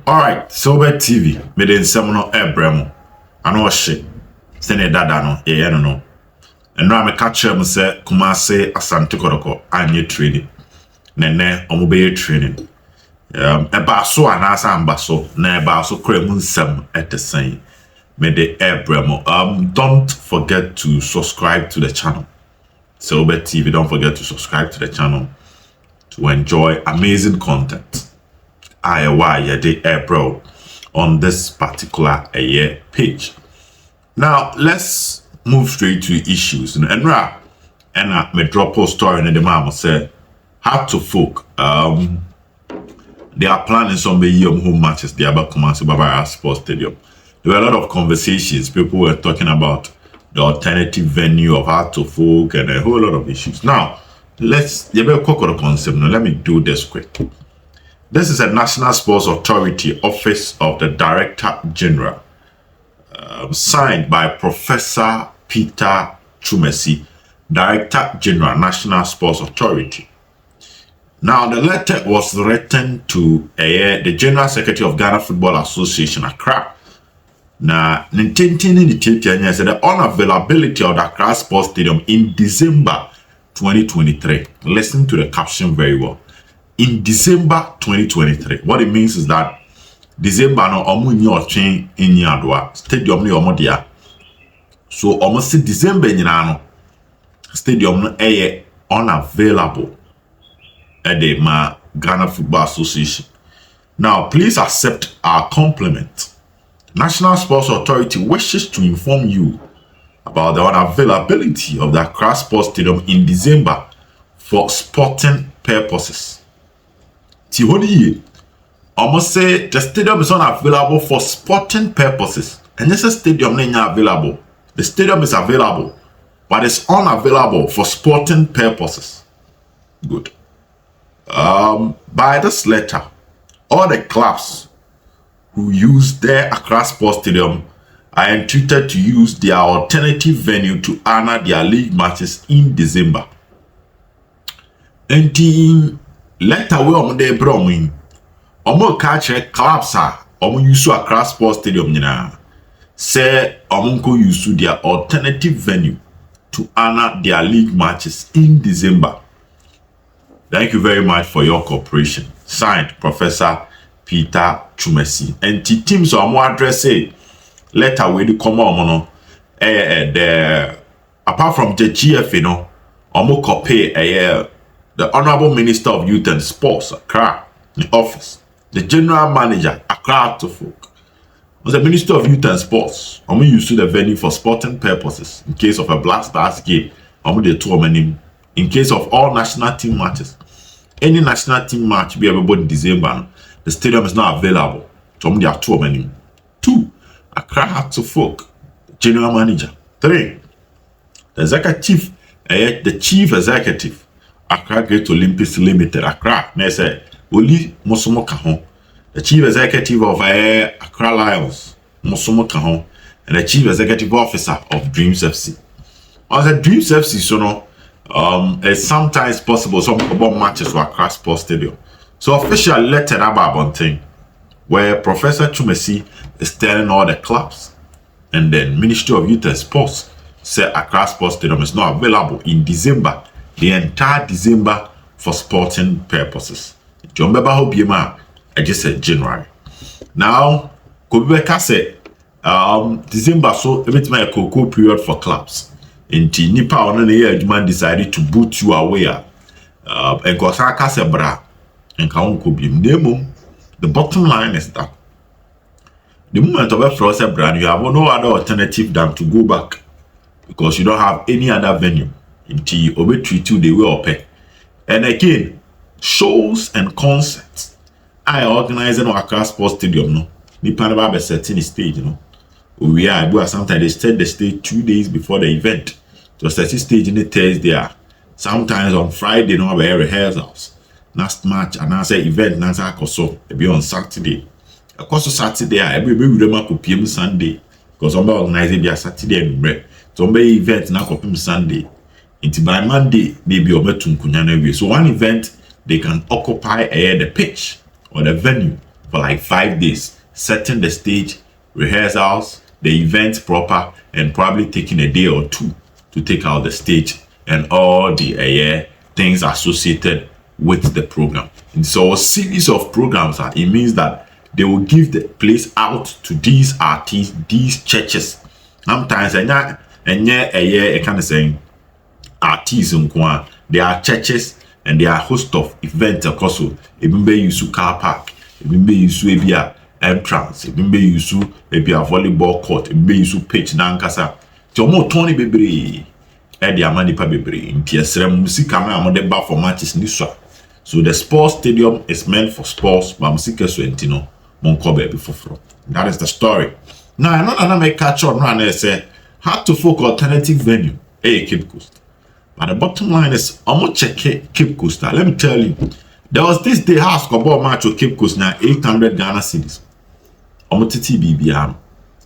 Alright, so Obed TV, made in Semono Ebremo. I know shit. Sene dada no, no. And now I catch him say, Kumase Asante Kotoko, I'm your training. Nene, Omobey training. Ebaso anasa ambaso, na ebaso kremun sem at the same. Made the Ebremo. Don't forget to subscribe to the channel. So Obed TV, don't forget to subscribe to the channel to enjoy amazing content. Bro on this particular page. Now let's move straight to issues. And me drop a story in the mama said how to folk. They are planning some home matches. They are about Kumasi Baba Sports Stadium. There were a lot of conversations. People were talking about the alternative venue of how to folk and a whole lot of issues. Now let's concept. Now let me do this quick. This is a National Sports Authority Office of the Director General, signed by Professor Peter Chumesi, Director General, National Sports Authority. Now, the letter was written to the General Secretary of Ghana Football Association, Accra. Now, the unavailability of the Accra Sports Stadium in December 2023. Listen to the caption very well. In December 2023, what it means is that December no omu chain in Yadwa stadium ni omodia. So almost December no stadium no unavailable at the Ghana Football Association. Now, please accept our compliment. National Sports Authority wishes to inform you about the unavailability of the Accra Sports Stadium in December for sporting purposes. Almost say the stadium is unavailable for sporting purposes. And this stadium is not available. The stadium is available, but it's unavailable for sporting purposes. Good. By this letter, all the clubs who use their Accra Sports Stadium are entreated to use their alternative venue to honor their league matches in December. And letter we on the broming. Omo catch clubs are use Accra Sports Stadium nyina. Say omo use their alternative venue to honor their league matches in December. Thank you very much for your cooperation. Signed, Professor Peter Chumesi. And the teams omo address letter we do come on apart from the GFA no omo copy the Honorable Minister of Youth and Sports, Accra, the office, the General Manager, Accra to folk, was the Minister of Youth and Sports. I'm going to use the venue for sporting purposes in case of a Black Stars game. I'm going to tournament in case of all national team matches. Any national team match be available in December. The stadium is not available. So I'm going to tournament. 2. Accra to folk, General Manager. 3. The Chief Executive. Accra Great Olympics Limited, Accra. May say, Oli Mosomo Kahon, the Chief Executive of Accra Lions, Mosomo Kahon, and the Chief Executive Officer of Dreams FC. As a Dreams FC, so no, it's sometimes possible some about matches to Accra Sports Stadium. So official letter about one thing, where Professor Chumesi is telling all the clubs, and then Ministry of Youth and Sports say Accra Sports Stadium is not available in December. The entire December for sporting purposes. John Beba Hobiema, I just said January. Now, Kobeka said, December so everything a cocoa period for clubs. Inti nipa on the year man decided to boot you away. And Kosaka Sebra and Kaun Kobim Nemo. The bottom line is that the moment of a frozen brand, you have no other alternative than to go back because you don't have any other venue. Inti Obed treat you the way up. And again, shows and concerts. I organize an Accra Sports Stadium, no. Nipa never be setting the stage, you know. We are sometimes they set the stage 2 days before the event. To set the stage in the Thursday. Sometimes on Friday, no have rehearsals. Last match and answer event Nasa Koso. It be on Saturday. Of course Saturday, everybody will remember PM Sunday. Because I'm organizing their Saturday and break. So event now for Sunday. By Monday, maybe so one event they can occupy the pitch or the venue for like 5 days, setting the stage, rehearsals, the event proper, and probably taking a day or two to take out the stage and all the things associated with the program. And so a series of programs, it means that they will give the place out to these artists, these churches. Sometimes and kind of saying artists they are churches and they are host of events across. Even be use car park, even be use a entrance, even be use a volleyball court, even be use pitch nankasa. Tomo Tony bebre e dia mani pa bebre nti esrem musika na amode ba for matches ni so. So the sports stadium is meant for sports, but musika so entino monko baby foforo. That is the story. Now another make catch on run say how to folk alternative venue Cape Coast. But the bottom line is I'm check Cape Coast. Let me tell you, there was this day house football match with Cape Coast now 800 Ghana cedis.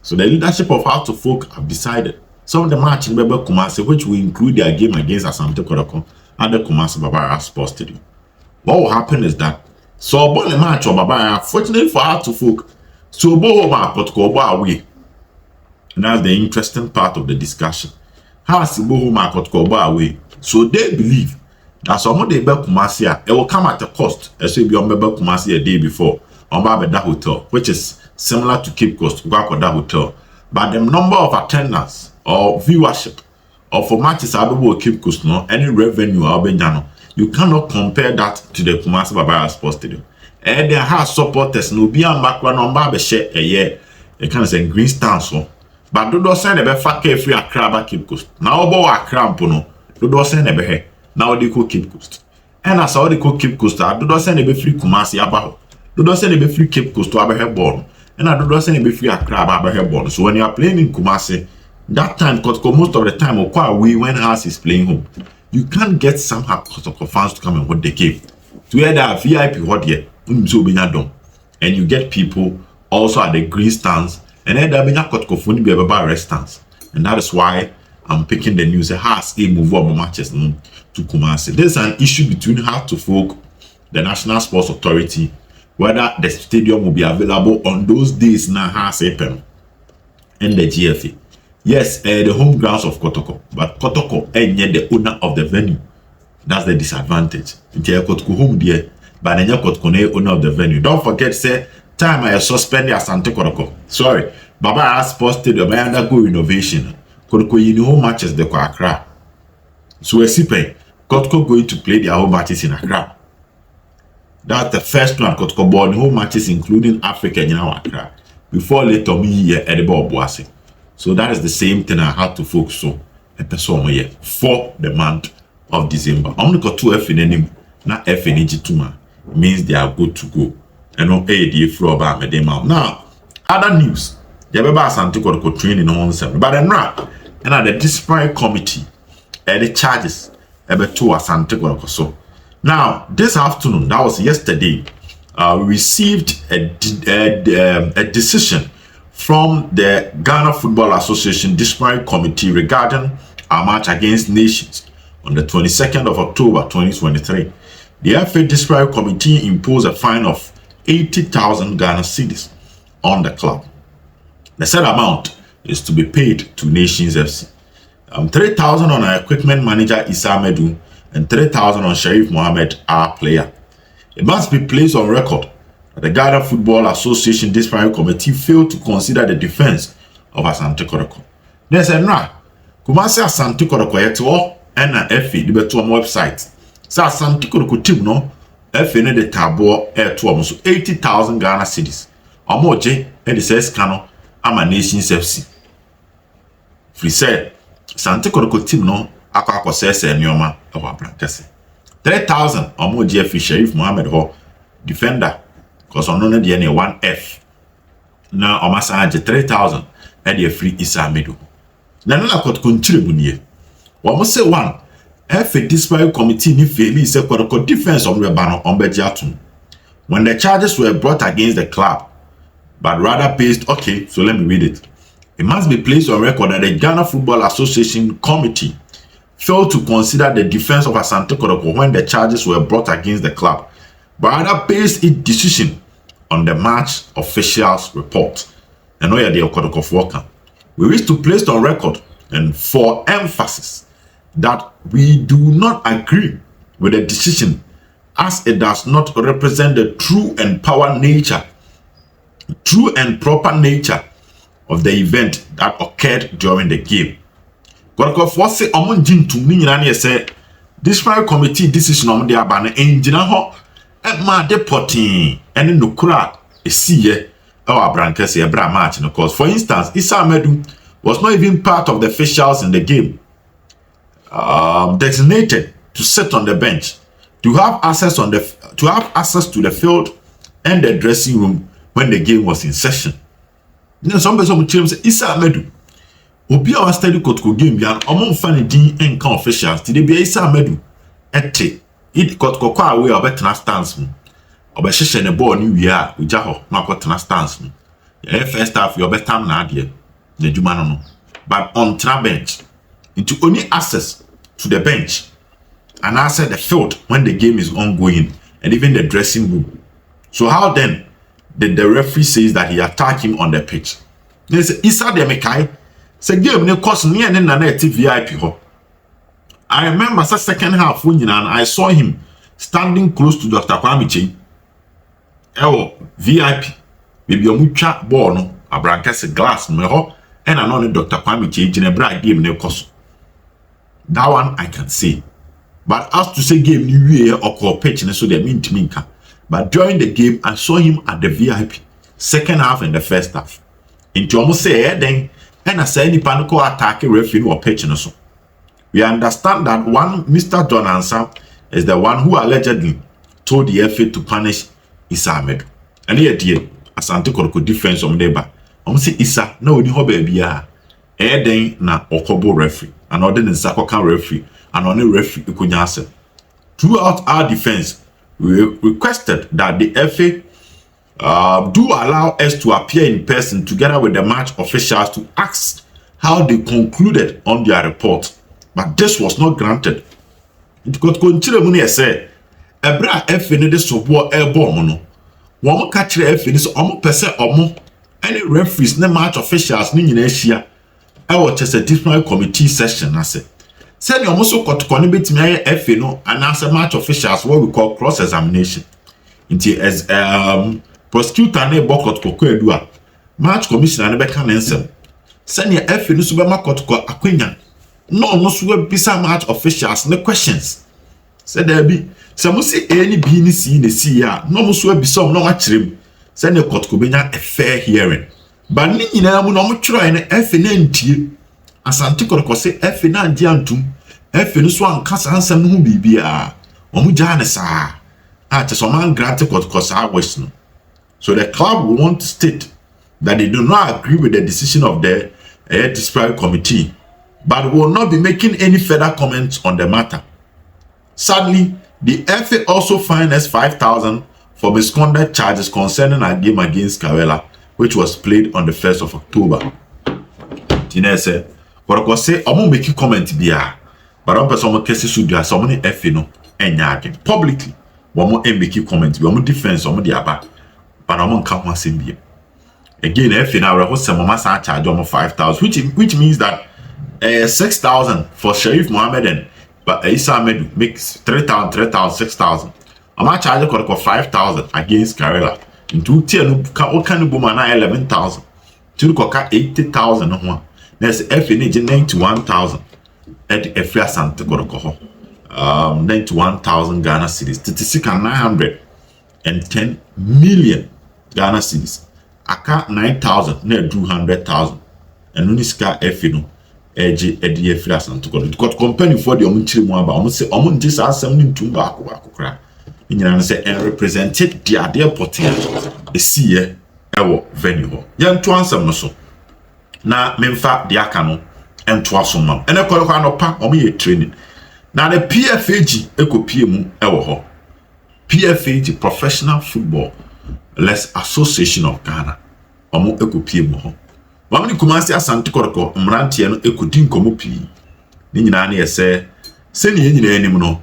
So the leadership of how to folk have decided some of the match in Bebe Kumasi, which will include their game against Asante Kotoko at the Kumasi Babara Sports Stadium. What will happen is that so the match of Babara, fortunately for how to folk, so Bohoma Kotoko away. And that's the interesting part of the discussion. How Bohoma Kotoko away. So they believe that some of the Bebe Kumasi, it will come at a cost, as we be on Bebe Kumasi a day before on Babeda Hotel, which is similar to Cape Coast, Gwakoda Hotel. But the number of attendance or viewership or for matches Abubu Cape Coast, no, any revenue Albenjano, you cannot compare that to the Kumasi Babara Sports Stadium. And there are supporters no be on back one on share a year, a kind of say green stance. But do not send a fake free Accra Cape Coast. Now about Accra no, do not send a behe. Now they call Cape Coast. And as all they call Cape Coast, do not send a free Kumasi Abaho. Do not send a free Cape Coast to Abahe born. And I do not send a free Accra Abahe born. So when you are playing in Kumasi, that time, because most of the time, or quite away when House is playing home, you can't get some Kotoko fans to come and watch the game. To hear that VIP what here, and you get people also at the green stands, and then there be a Kotoko phone be about rest stands, and that is why I'm picking the news. Has a move on matches to Kumasi. There's an issue between how to folk, the National Sports Authority, whether the stadium will be available on those days now has happened, and the GFA. Yes, the home grounds of Kotoko, but Kotoko ain't yet the owner of the venue. That's the disadvantage. Until Kotoko home there, but then Kotoko the owner of the venue. Don't forget, say time I suspend the Asante Kotoko. Sorry, Baba Sports Stadium I undergo renovation. Kotoko you know home matches the Accra. So we're sipping. Kotoko going to play their home matches in Accra. That's the first one Kotoko born home matches including Africa in Accra. Before later me here at the Bobuasi. So that is the same thing I had to focus on a person here for the month of December. I'm going to go to F in any, not F in G2 means they are good to go. And on AD floor by me now. Other news, the Asante Kotoko training on 7, but then right, and at the disciplinary committee, the charges ever to Asante Kotoko. So now this afternoon, that was yesterday, we received a decision from the Ghana Football Association Disciplinary Committee regarding our match against Nations on the 22nd of October 2023. The FA Disciplinary Committee imposed a fine of 80,000 Ghana cedis on the club. The said amount is to be paid to Nations FC. 3,000 on our equipment manager Issa Medu and 3,000 on Sharif Mohammed, our player. It must be placed on record the Ghana Football Association Disciplinary Committee failed to consider the defense of Asante Kotoko. They said, nah, Kumasi Asante Kotoko yeto and an FA the beto website. So Asante Kotoko team no FA ne the tabo to almost 80,000 Ghana cedis. Omoje and the says cano ama Nations FC. Free said Asante Kotoko team no akwa says nyoma awa brankase. 3,000 omoje FA Sharif Mohammed ho defender. Because on the DNA 1F now Omasa 3,000 and the free Issa Medu. Now I could contribute. One must say one F a disciplinary committee ni fairly is a defense of Rebano on Bejatum. When the charges were brought against the club, but rather based okay, so let me read it. It must be placed on record that the Ghana Football Association Committee failed to consider the defense of Asante Kotoko when the charges were brought against the club. But rather based its decision on the match officials report. And no the Kotoko worker. We wish to place on record and for emphasis that we do not agree with the decision as it does not represent the true and proper nature of the event that occurred during the game. Kotoko for say omon jintum ni nyina na say disciplinary committee decision on the abane engina ho e ma deporting ene nokura esiye our brankese ebra match no cause. For instance, Issa Amedu was not even part of the officials in the game, designated to sit on the bench, to have access to the field and the dressing room when the game was in session. Then some person will say Issa Amedu obi a study Kotoko game bian omo mfa ne din enka officials ti de bia Issa Amedu ete it Kotoko kwa we obetena stance mu obehye ne ball ni wi a uja ho na akotena stance mu ya first half you obetam na ade na djuma no but on tra bench into only access to the bench and access the field when the game is ongoing and even the dressing room. So how then did the referee says that he attacked him on the pitch? They say Issa de Mekai say game ne course ne na VIP ho. I remember the second half when I saw him standing close to Dr. Kwame Chei. VIP. Maybe omutwa ball no abrankese glass me ho and another Dr. Kwame Chei in a bright game ne course. That one I can say. But as to say game new year or pitch so they mean to me. But during the game I saw him at the VIP. Second half and the first half. Into almost say then and I say any panic attack referee or pitch so. We understand that one Mr. John Ansah is the one who allegedly told the FA to punish Issa Amedu. And here dear, Asante Kotoko defense on neighbor. Say Issa na oni ho baby ya. Den na okobo referee. And other than Sakokan referee and only referee ikunya asem. Throughout our defense, we requested that the FA do allow us to appear in person together with the match officials to ask how they concluded on their report. But this was not granted. It got continue when he said, Ebra FA need to support airborne no. One catch the FA is almost percent or more. Any referees, no match officials, ni nyina ahia. I was just a disciplinary committee session. I said, send you almost got to connect me FA no and answer match officials what we call cross examination. Into as prosecutor ne bokot Kotoko edua match commissioner ne beka nensem. Send your FA no super Kotoko akwenya. No so bisa match officials ne questions. Said there be some say any B ni C ne C ya no so bisa no akirem. Send your Kotoko benya a fair hearing. But ni nyina mu no mo twiro ne FA na ntie. Asante Kotoko say FA na andi antum. FA no so ankasa ansam no hu bibia. Omo gya ne saa. So man grant Kotoko saa question. So the club will want to state that they do not agree with the decision of the disciplinary committee, but will not be making any further comments on the matter. Sadly, the FA also fined us 5,000 for misconduct charges concerning a game against Kawela, which was played on the 1st of October. Tina said, Kotoko say, I'm going to make a comment here, but I'm going to should do someone FA no and publicly. One more make a comment, one more defense, one more the abba. But I'm on count one same again. If you now host some mama charge almost 5,000, which means that 6,000 for Sheriff Mohammed and but Issa Amedu makes 3,000, 6,000. I'm charging Kotoko 5,000 against Karela. Into 10 what kind of woman 11,000. To Koka 80,000 one. Next F in 91,000 at Efra Asante Kotoko. 91,000 Ghana cedis. 36,910 million Ghana cedis. Aka 9,000 near 200,000. And Uniska Efino Edge Eddie Efra Asante Kotoko. Got company for the Omunchi Mwaba. Almost say Omun just ask them in Tumba Akukra. In say and represented the idea potential a see ewo venue. Yan to answer no so. Na memfa the akano and to asoma. And a Kotoko no pa omu training. Now the PFAG ekopie mu ewo ho. PFAG Professional Football Less Association of Ghana. Omo ekopie mu ho. Wamni kumasi Asante Kotoko mrantie no ekodi nkomo pii. Ni nyina na yese se ni nyina anim no.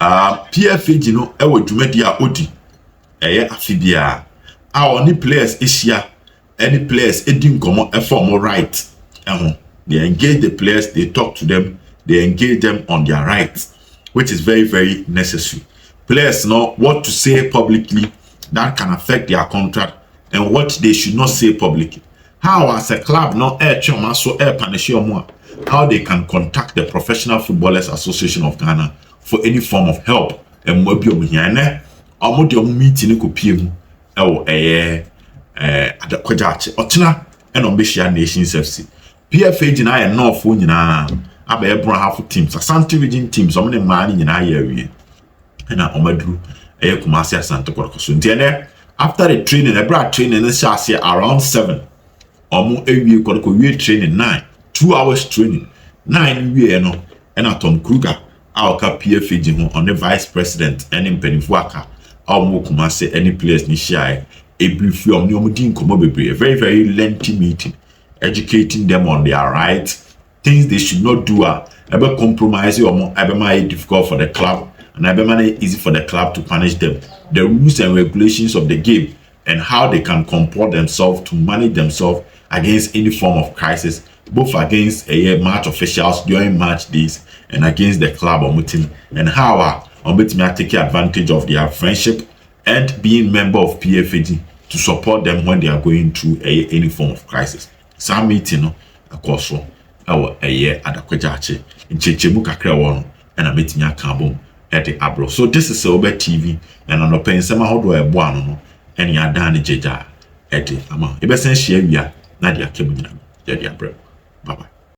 PFAG no ewo dwumadi a odi. Eye afibia. How any players is here, any players didn't come on form right. They engage the players, they talk to them, they engage them on their rights, which is very, very necessary. Players know what to say publicly that can affect their contract and what they should not say publicly. How as a club not how they can contact the Professional Footballers Association of Ghana for any form of help and meeting at the Kwajachi Otna and on Bishia Nations FC. PFAG and I are not for half teams, Asante region teams, so many money in our area. And I Omedru Kumasi Asante Kotoko. So after the training, I brought training in Shasia around 7. Omo ewie Kotoko we training 9. 2 hours training. 9 we no. And Tom Kruger, our PFAG on the vice president and in Penifwaka. Omo Kumasi any players ni share. A brief from a very, very lengthy meeting, educating them on their rights, things they should not do, ever compromise or more, ever make it difficult for the club, and ever make it easy for the club to punish them, the rules and regulations of the game, and how they can comport themselves to manage themselves against any form of crisis, both against match officials during match days and against the club or team, and how may take advantage of their friendship and being member of PFAG to support them when they are going through any form of crisis. Some meeting, of course, our a year at the Kwajachi in Chechemu Kakra one and a meeting at Kabum at the Abro. So this is Obed TV and on the pen some how do I buano and ya dani jeja at the Ama. Ibesen share ya Nadia Kemunya. Bye bye.